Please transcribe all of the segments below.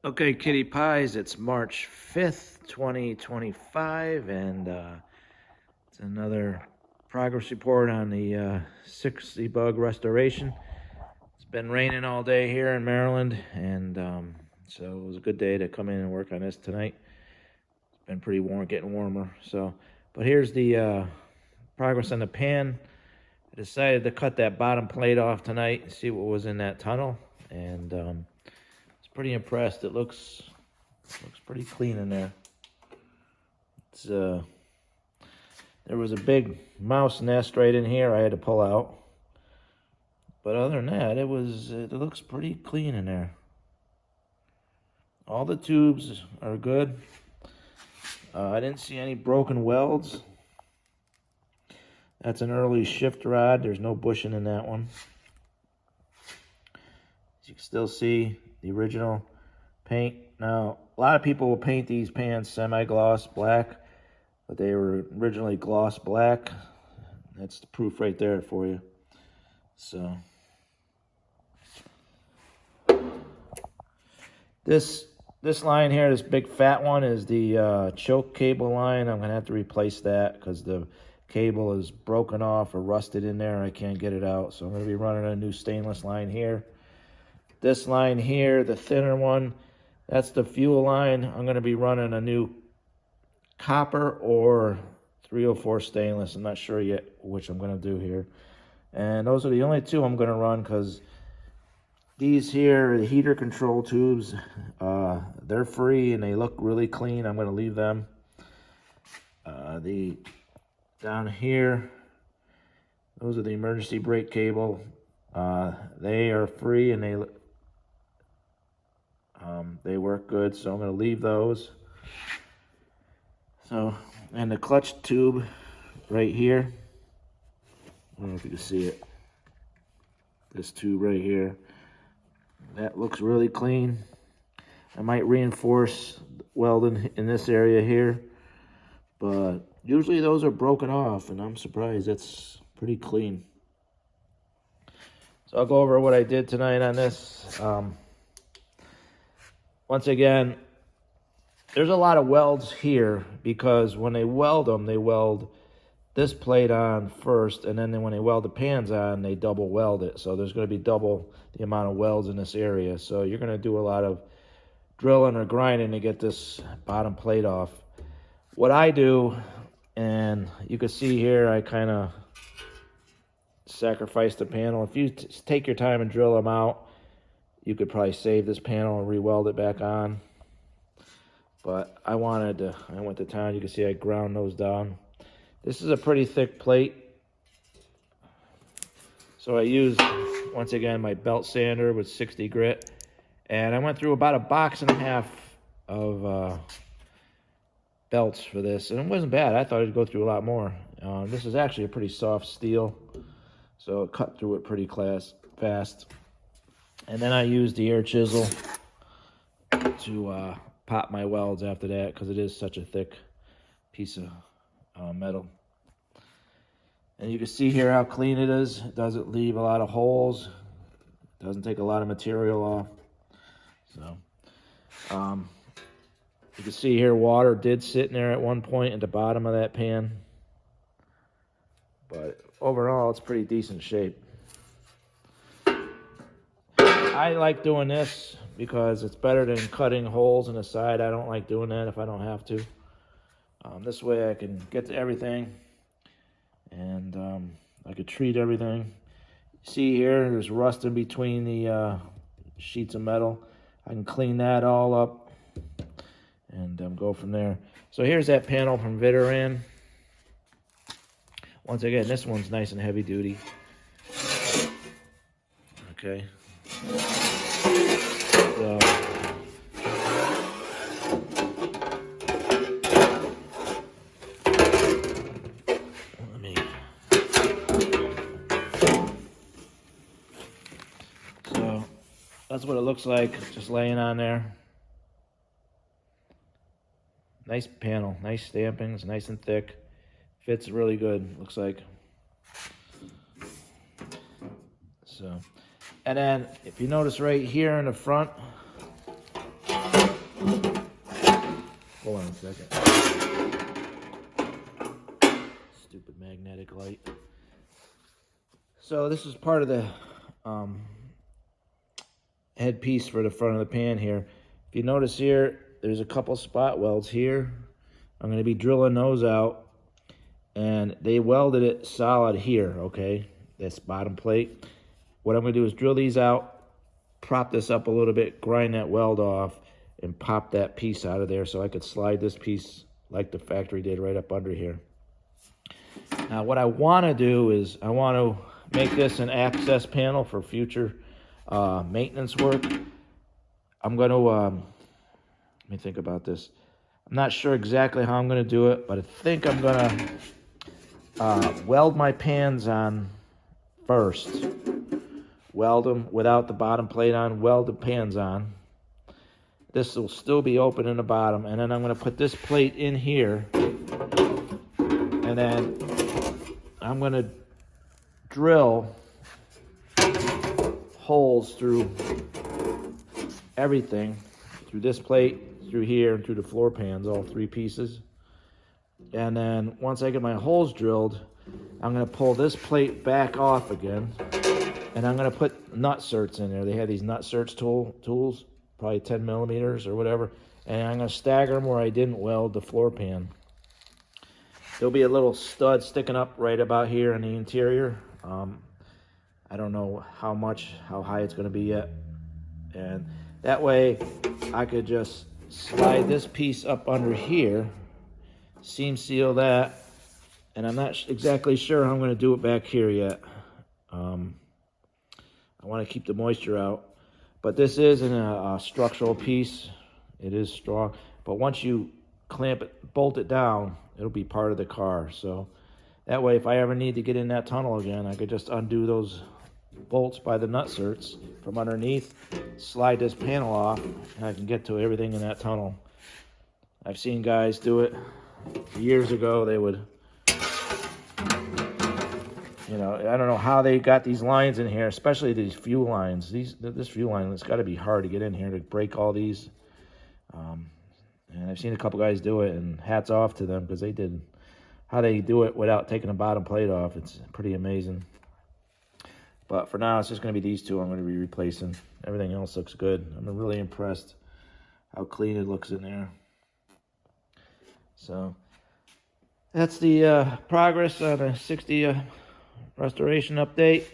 Okay, Kitty Pies, it's March 5th, 2025, and it's another progress report on the 60 bug restoration. It's been raining all day here in Maryland, and so it was a good day to come in and work on this tonight. It's been pretty warm, getting warmer. But here's the progress on the pan. I decided to cut that bottom plate off tonight and see what was in that tunnel, and pretty impressed. It looks pretty clean in there. It's there was a big mouse nest right in here I had to pull out. But other than that, it looks pretty clean in there. All the tubes are good. I didn't see any broken welds. That's an early shift rod. There's no bushing in that one. As you can still see the original paint. Now, a lot of people will paint these pans semi-gloss black, but they were originally gloss black. That's the proof right there for you. So, this line here, this big fat one, is the choke cable line. I'm gonna have to replace that because the cable is broken off or rusted in there. I can't get it out, so I'm gonna be running a new stainless line here. This line here, the thinner one, that's the fuel line. I'm going to be running a new copper or 304 stainless. I'm not sure yet which I'm going to do here. And those are the only two I'm going to run because these here, the heater control tubes, they're free and they look really clean. I'm going to leave them. Down here, those are the emergency brake cable. They are free and they work good, so I'm going to leave those. So, and the clutch tube right here, I don't know if you can see it, this tube right here, that looks really clean. I might reinforce welding in this area here, but usually those are broken off, and I'm surprised it's pretty clean. So I'll go over what I did tonight on this. Once again, there's a lot of welds here because when they weld them, they weld this plate on first, and then when they weld the pans on, they double weld it. So there's going to be double the amount of welds in this area. So you're going to do a lot of drilling or grinding to get this bottom plate off. What I do, and you can see here, I kind of sacrifice the panel. If you take your time and drill them out, you could probably save this panel and re-weld it back on. But I went to town. You can see I ground those down. This is a pretty thick plate. So I used, once again, my belt sander with 60 grit. And I went through about 1.5 boxes of belts for this. And it wasn't bad. I thought it'd go through a lot more. This is actually a pretty soft steel, so it cut through it pretty fast. And then I used the air chisel to pop my welds after that because it is such a thick piece of metal. And you can see here how clean it is. It doesn't leave a lot of holes. It doesn't take a lot of material off. So, you can see here water did sit in there at one point at the bottom of that pan. But overall, it's pretty decent shape. I like doing this because it's better than cutting holes in the side. I don't like doing that if I don't have to. This way I can get to everything and I could treat everything. See here, there's rust in between the sheets of metal. I can clean that all up and go from there. So here's that panel from Vitoran. Once again, this one's nice and heavy duty. Okay. So, that's what it looks like, just laying on there. Nice panel, nice stampings, nice and thick. Fits really good, looks like. So, and then if you notice right here in the front, Hold on a second. Stupid magnetic light. So this is part of the headpiece for the front of the pan here. If you notice here, there's a couple spot welds here. I'm going to be drilling those out, and they welded it solid here, okay? This bottom plate. What I'm going to do is drill these out, prop this up a little bit, grind that weld off, and pop that piece out of there so I could slide this piece like the factory did right up under here. Now what I want to do is I want to make this an access panel for future maintenance work. I'm going to, let me think about this. I'm not sure exactly how I'm going to do it, but I think I'm going to weld my pans on first. Weld them without the bottom plate on, weld the pans on. This will still be open in the bottom, and then I'm going to put this plate in here, and then I'm going to drill holes through everything, through this plate, through here, and through the floor pans, all three pieces. And then once I get my holes drilled, I'm going to pull this plate back off again, and I'm going to put nut certs in there. They have these nut certs tools, probably 10 millimeters or whatever, and I'm going to stagger them where I didn't weld the floor pan. There'll be a little stud sticking up right about here in the interior. I don't know how high it's going to be yet, and that way I could just slide this piece up under here, seam seal that, and I'm not exactly sure how I'm going to do it back here yet. I want to keep the moisture out, but this isn't a structural piece. It is strong, but once you clamp it, bolt it down, it'll be part of the car. So that way, if I ever need to get in that tunnel again, I could just undo those bolts by the nut certs from underneath, slide this panel off, and I can get to everything in that tunnel. I've seen guys do it years ago. They would, you know, I don't know how they got these lines in here, especially these fuel lines. This fuel line, it's got to be hard to get in here to break all these. And I've seen a couple guys do it, and hats off to them, because how they do it without taking the bottom plate off. It's pretty amazing. But for now, it's just going to be these two I'm going to be replacing. Everything else looks good. I'm really impressed how clean it looks in there. So that's the progress on a 60 restoration update.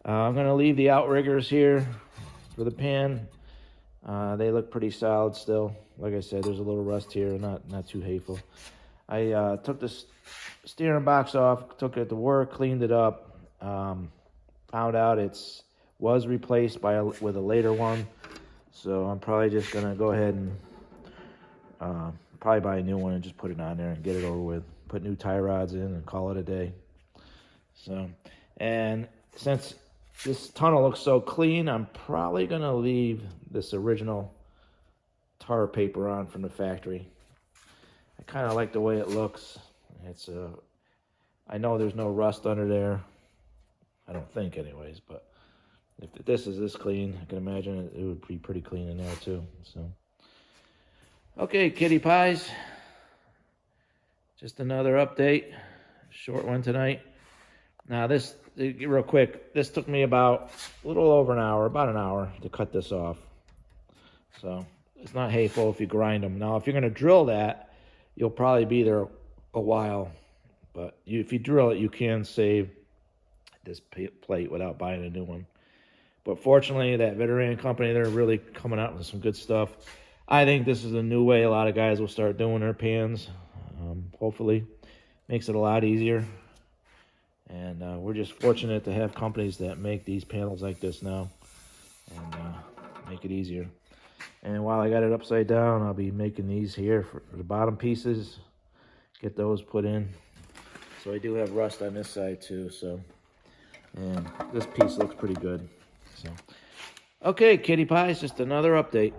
I'm going to leave the outriggers here for the pan. They look pretty solid still. Like I said, there's a little rust here, not too hateful. I took the steering box off, took it to work, cleaned it up. Found out was replaced with a later one, so I'm probably just gonna go ahead and probably buy a new one and just put it on there and get it over with. Put new tie rods in and call it a day. So, and since this tunnel looks so clean, I'm probably gonna leave this original tar paper on from the factory. I kind of like the way it looks. I know there's no rust under there. I don't think anyways, but if this is this clean, I can imagine it would be pretty clean in there too. So, okay, kitty pies. Just another update. Short one tonight. Now this, real quick, this took me about a little over an hour, about an hour to cut this off. So it's not hateful if you grind them. Now if you're gonna drill that, you'll probably be there a while. But if you drill it, you can save this plate without buying a new one. But fortunately, that Veteran company, they're really coming out with some good stuff. I think this is a new way a lot of guys will start doing their pans. Hopefully, makes it a lot easier. And we're just fortunate to have companies that make these panels like this now and make it easier. And while I got it upside down, I'll be making these here for the bottom pieces. Get those put in. So I do have rust on this side too. So, and this piece looks pretty good. So, okay, kitty pies, just another update.